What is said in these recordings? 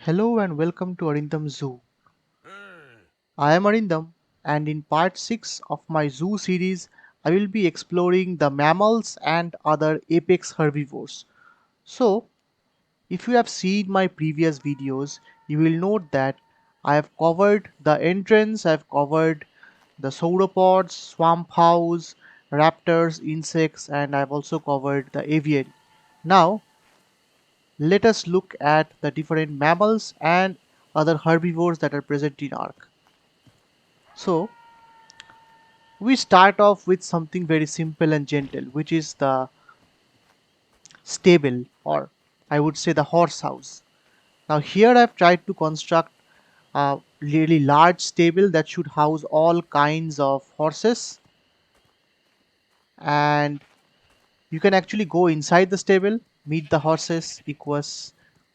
Hello and welcome to Arindam Zoo. I am Arindam, and in part 6 of my zoo series, I will be exploring the mammals and other apex herbivores. So, if you have seen my previous videos, you will note that I have covered the entrance, I have covered the sauropods, swamp house, raptors, insects, and I have also covered the aviary. Now, let us look at the different mammals and other herbivores that are present in Ark. So, we start off with something very simple and gentle, which is the stable, or I would say the horse house. Now, here I've tried to construct a really large stable that should house all kinds of horses, and you can actually go inside the stable, meet the horses, equus,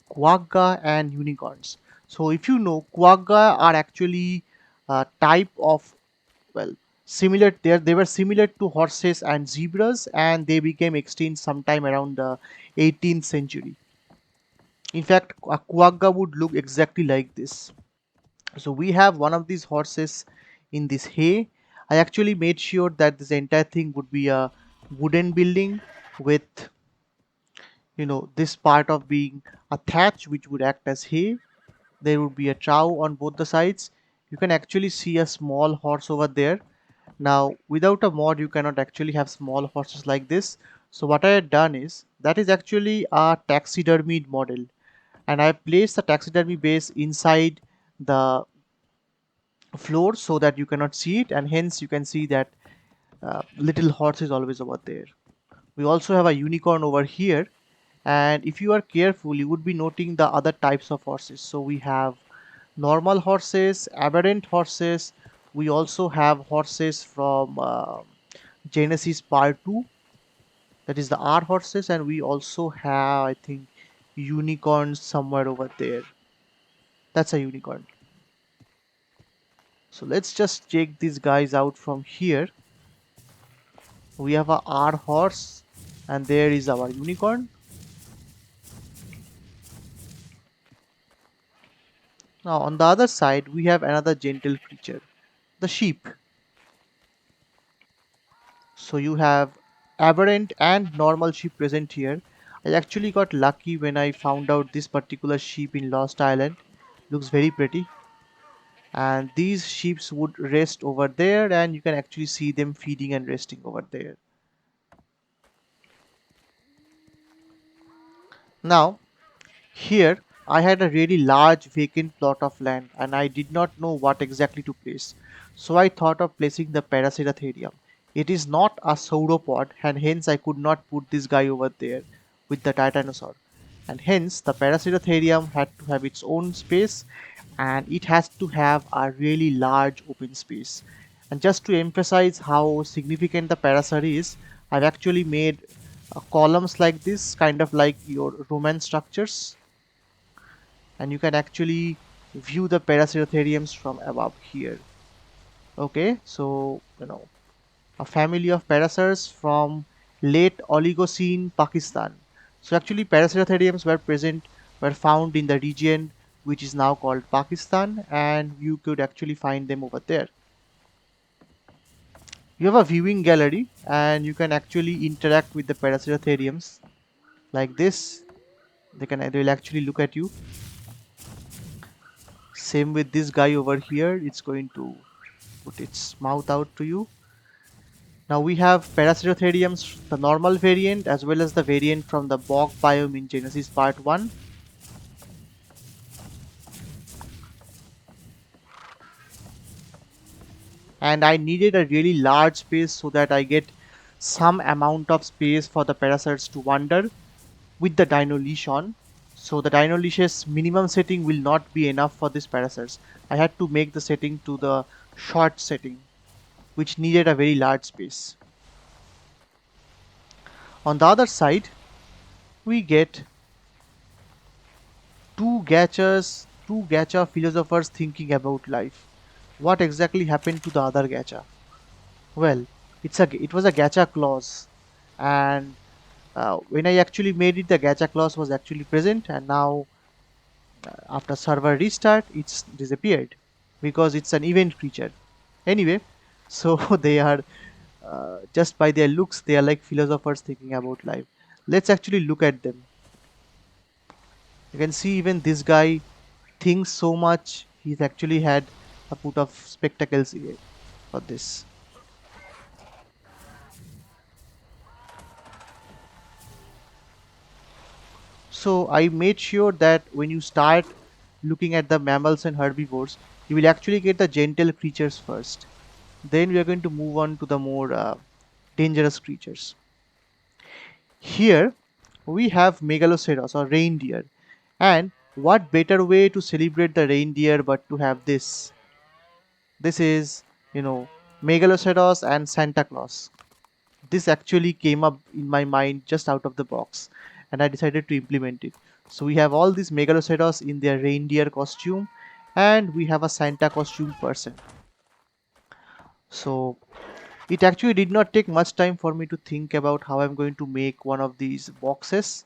quagga, and unicorns. So, if you know, quagga are actually a type of, well, similar, they were similar to horses and zebras, and they became extinct sometime around the 18th century. In fact, a quagga would look exactly like this. So we have one of these horses in this hay. I actually made sure that this entire thing would be a wooden building with, this part of being a thatch which would act as hay. There would be a trough on both the sides. You can actually see a small horse over there. Now, without a mod, you cannot actually have small horses like this. So what I had done is, that is actually a taxidermied model. And I placed the taxidermy base inside the floor so that you cannot see it. And hence you can see that little horse is always over there. We also have a unicorn over here. And if you are careful, you would be noting the other types of horses. So we have normal horses, aberrant horses. We also have horses from Genesis Part 2, that is the R horses, and we also have, I think, unicorns somewhere over there. That's a unicorn. So let's just check these guys out from here. We have a R horse, and there is our unicorn. Now on the other side, we have another gentle creature, the sheep. So you have aberrant and normal sheep present here. I actually got lucky when I found out this particular sheep in Lost Island. Looks very pretty. And these sheep would rest over there, and you can actually see them feeding and resting over there. Now, here I had a really large vacant plot of land and I did not know what exactly to place. So I thought of placing the Paraceratherium. It is not a sauropod and hence I could not put this guy over there with the Titanosaur. And hence the Paraceratherium had to have its own space, and it has to have a really large open space. And just to emphasize how significant the Parasaur is, I've actually made columns like this, kind of like your Roman structures, and you can actually view the Paraceratheriums from above here. Okay, so a family of parasaurs from late Oligocene Pakistan. So actually Paraceratheriums were found in the region which is now called Pakistan, and you could actually find them over there. You have a viewing gallery and you can actually interact with the Paraceratheriums like this. They will actually look at you. Same with this guy over here, it's going to put its mouth out to you. Now we have Paraceratheriums, the normal variant as well as the variant from the bog biome in Genesis Part 1. And I needed a really large space so that I get some amount of space for the parasites to wander with the dino leash on. So the dino leash's minimum setting will not be enough for these parasites. I had to make the setting to the short setting, which needed a very large space. On the other side, we get two gacha philosophers thinking about life. What exactly happened to the other gacha? Well, it was a gacha clause, and when I actually made it, the gacha clause was actually present, and now After server restart, it's disappeared because it's an event creature. Anyway, so they are just by their looks, they are like philosophers thinking about life. Let's actually look at them. You can see even this guy thinks so much. He's actually had a put of spectacles here for this. So I made sure that when you start looking at the mammals and herbivores, you will actually get the gentle creatures first. Then we are going to move on to the more dangerous creatures. Here we have Megaloceros or reindeer. And what better way to celebrate the reindeer but to have this? This is, Megaloceros and Santa Claus. This actually came up in my mind just out of the box and I decided to implement it. So we have all these Megaloceros in their reindeer costume and we have a Santa costume person. So it actually did not take much time for me to think about how I'm going to make one of these boxes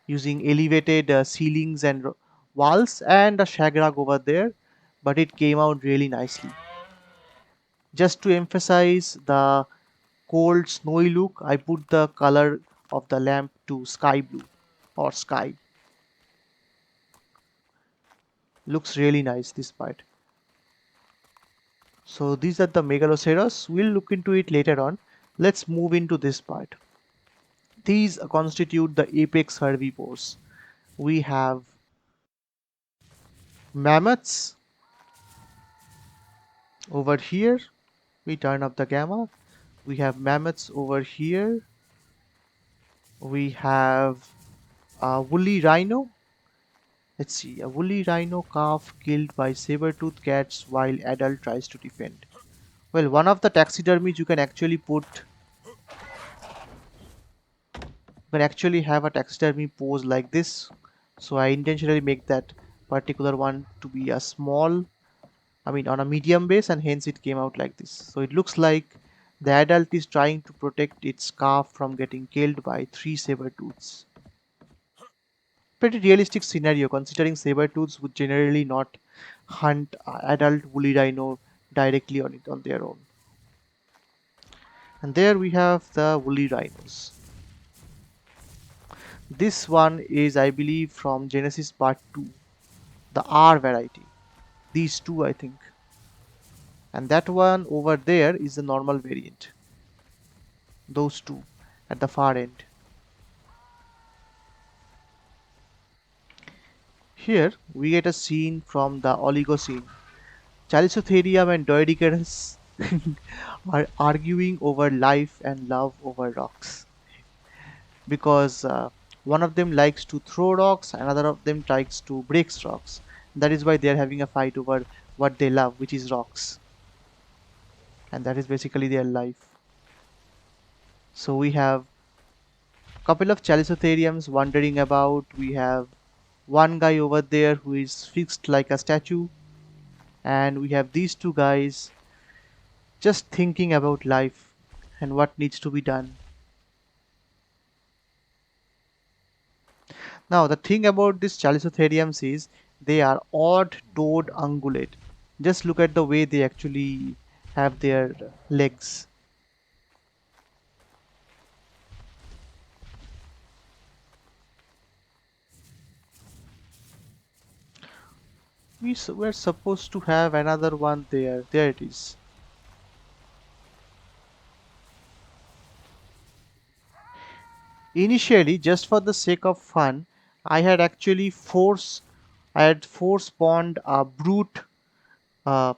using elevated ceilings and walls and a shag rug over there, but it came out really nicely. Just to emphasize the cold snowy look, I put the color of the lamp to sky blue or sky. Looks really nice this part. So these are the Megaloceros. We'll look into it later on. Let's move into this part. These constitute the apex herbivores. We have mammoths over here. We turn up the gamma. We have mammoths over here. We have a woolly rhino. Let's see, a woolly rhino calf killed by saber-toothed cats while adult tries to defend. Well, one of the taxidermies you can actually have a taxidermy pose like this. So I intentionally make that particular one to be a small, on a medium base, and hence it came out like this. So it looks like the adult is trying to protect its calf from getting killed by three saber-tooths. Pretty realistic scenario considering saber-tooths would generally not hunt adult woolly rhino directly on it on their own. And there we have the woolly rhinos. This one is, I believe, from Genesis Part 2, the R variety. These two, I think. And that one over there is the normal variant. Those two at the far end. Here we get a scene from the Oligocene. Chalicotherium and Doedicurus are arguing over life and love over rocks because one of them likes to throw rocks, another of them likes to break rocks. That is why they are having a fight over what they love, which is rocks, and that is basically their life. So we have a couple of Chalicotheriums wandering about. We have one guy over there who is fixed like a statue, and we have these two guys just thinking about life and what needs to be done. Now, the thing about these Chalicotheriums is they are odd-toed ungulate. Just look at the way they actually have their legs. Were supposed to have another one there. There it is. Initially, just for the sake of fun, I had actually force spawned a brute uh,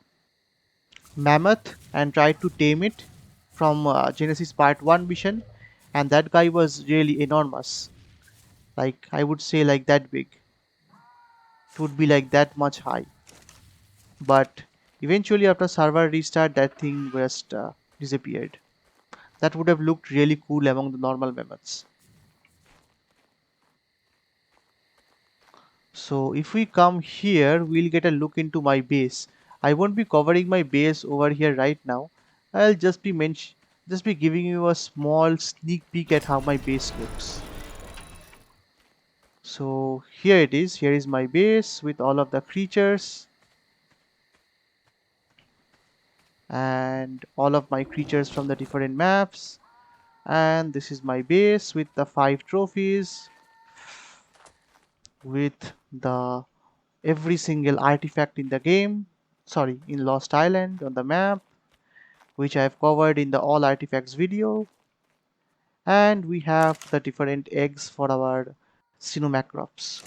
mammoth and tried to tame it from Genesis Part 1 mission, and that guy was really enormous. Like, I would say like that big. It would be like that much high. But eventually after server restart, that thing just disappeared. That would have looked really cool among the normal mammoths. So if we come here, we'll get a look into my base. I won't be covering my base over here right now. I'll just be giving you a small sneak peek at how my base looks. So here it is. Here is my base with all of the creatures and all of my creatures from the different maps. And this is my base with the 5 trophies, with the every single artifact in the game, sorry, in Lost Island on the map, which I have covered in the all artifacts video. And we have the different eggs for our Cinemacrops.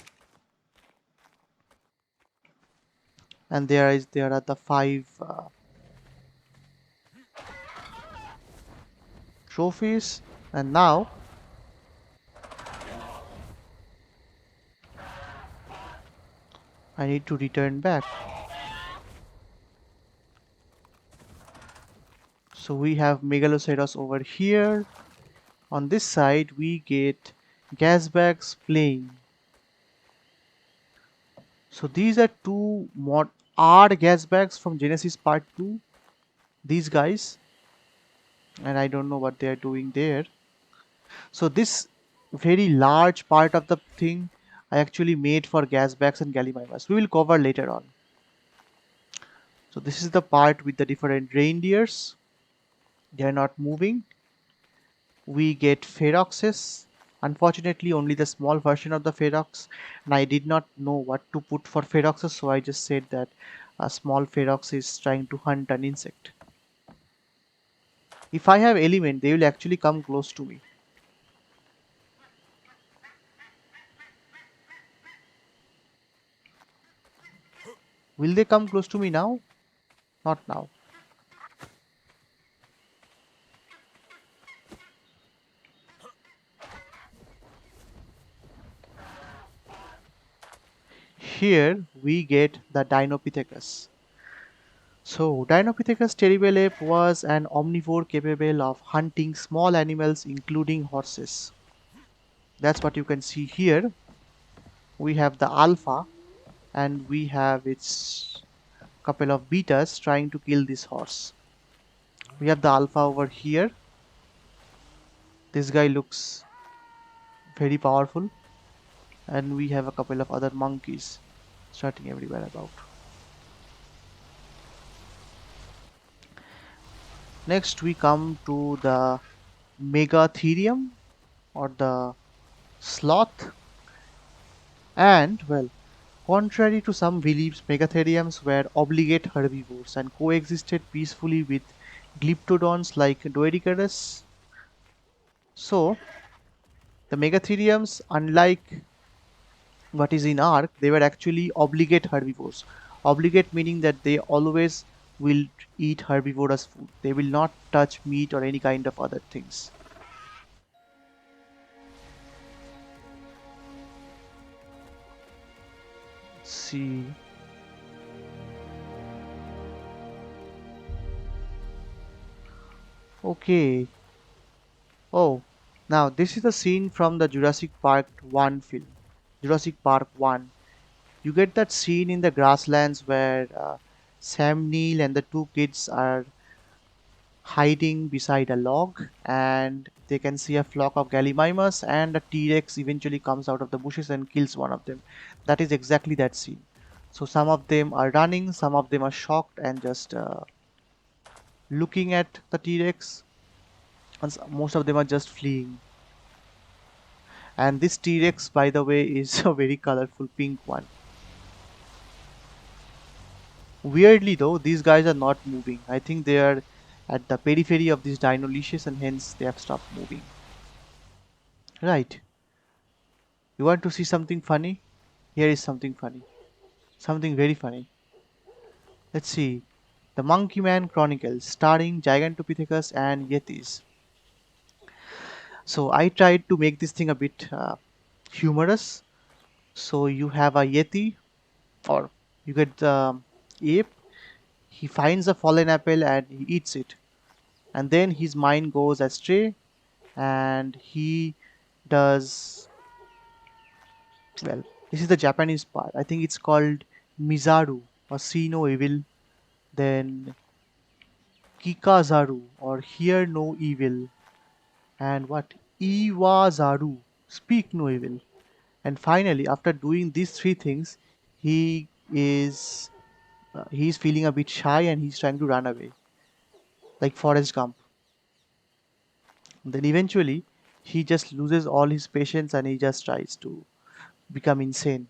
And there are the 5 trophies. And now I need to return back. So we have Megalosers over here. On this side we get gas bags playing. So these are two mod R gas bags from Genesis Part 2. These guys, and I don't know what they are doing there. So this very large part of the thing I actually made for gas bags and gallimimus. We will cover later on. So this is the part with the different reindeers. They are not moving. We get Feroxes. Unfortunately, only the small version of the Ferox, and I did not know what to put for Feroxes, so I just said that a small Ferox is trying to hunt an insect. If I have element, they will actually come close to me. Will they come close to me now? Not now. Here we get the Dinopithecus. So, Dinopithecus terrible ape was an omnivore capable of hunting small animals including horses. That's what you can see here. We have the alpha and we have its couple of betas trying to kill this horse. We have the alpha over here. This guy looks very powerful. And we have a couple of other monkeys starting everywhere about. Next we come to the Megatherium or the sloth, and well, contrary to some beliefs, Megatheriums were obligate herbivores and coexisted peacefully with glyptodons like Doedicurus. So the Megatheriums, unlike what is in Ark, they were actually obligate herbivores. Obligate meaning that they always will eat herbivorous food. They will not touch meat or any kind of other things. See. Okay. Oh, now this is the scene from the Jurassic Park 1 film. Jurassic Park 1. You get that scene in the grasslands where Sam Neill and the two kids are hiding beside a log and they can see a flock of gallimimus and a T-Rex eventually comes out of the bushes and kills one of them. That is exactly that scene. So some of them are running, some of them are shocked and just looking at the T-Rex, and most of them are just fleeing. And this T-Rex, by the way, is a very colorful pink one. Weirdly though, these guys are not moving. I think they are at the periphery of these dino leashes and hence they have stopped moving. Right. You want to see something funny? Here is something funny. Something very funny. Let's see. The Monkey Man Chronicles starring Gigantopithecus and Yetis. So I tried to make this thing a bit humorous. So you have a Yeti, or you get the ape. He finds a fallen apple and he eats it. And then his mind goes astray and he does, well, this is the Japanese part. I think it's called Mizaru or See No Evil. Then Kikazaru or Hear No Evil. And what? Iwazaru, Speak No Evil. And finally, after doing these three things, he is he's feeling a bit shy and he's trying to run away, like Forrest Gump. Then eventually, he just loses all his patience and he just tries to become insane.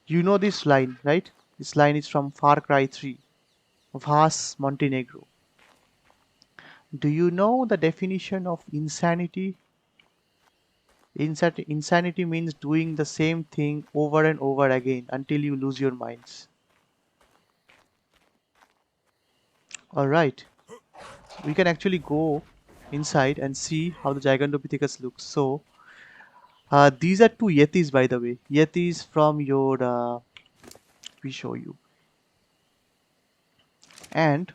You know this line, right? This line is from Far Cry 3 of Haas Montenegro. Do you know the definition of insanity? Insanity means doing the same thing over and over again until you lose your minds. Alright, we can actually go inside and see how the Gigantopithecus looks. So, these are two Yetis, by the way. Yetis from your, we show you. And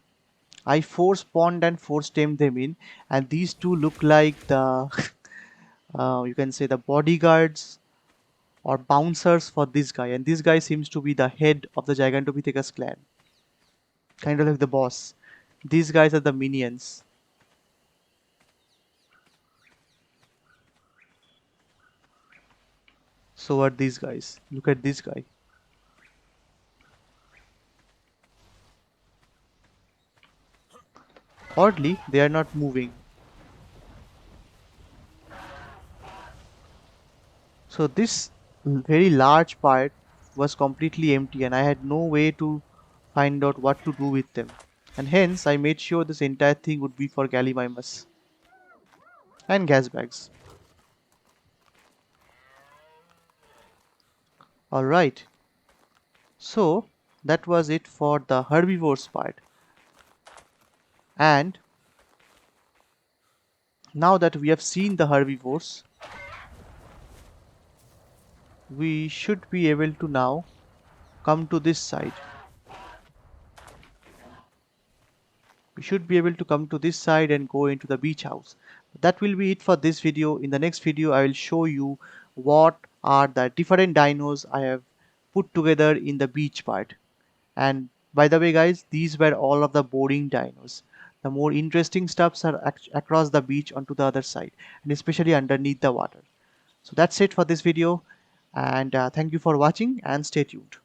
I force spawned and force tamed them in, and these two look like the, you can say the bodyguards or bouncers for this guy. And this guy seems to be the head of the Gigantopithecus clan, kind of like the boss. These guys are the minions. So are these guys. Look at this guy. Oddly, they are not moving. So this very large part was completely empty and I had no way to find out what to do with them. And hence I made sure this entire thing would be for Gallimimus and gas bags. Alright, so that was it for the herbivores part. And now that we have seen the herbivores, we should be able to now come to this side. We should be able to come to this side and go into the beach house. That will be it for this video. In the next video, I will show you what are the different dinos I have put together in the beach part. And by the way guys, these were all of the boring dinos. The more interesting stuffs are across the beach onto the other side and especially underneath the water. So that's it for this video, and thank you for watching and stay tuned.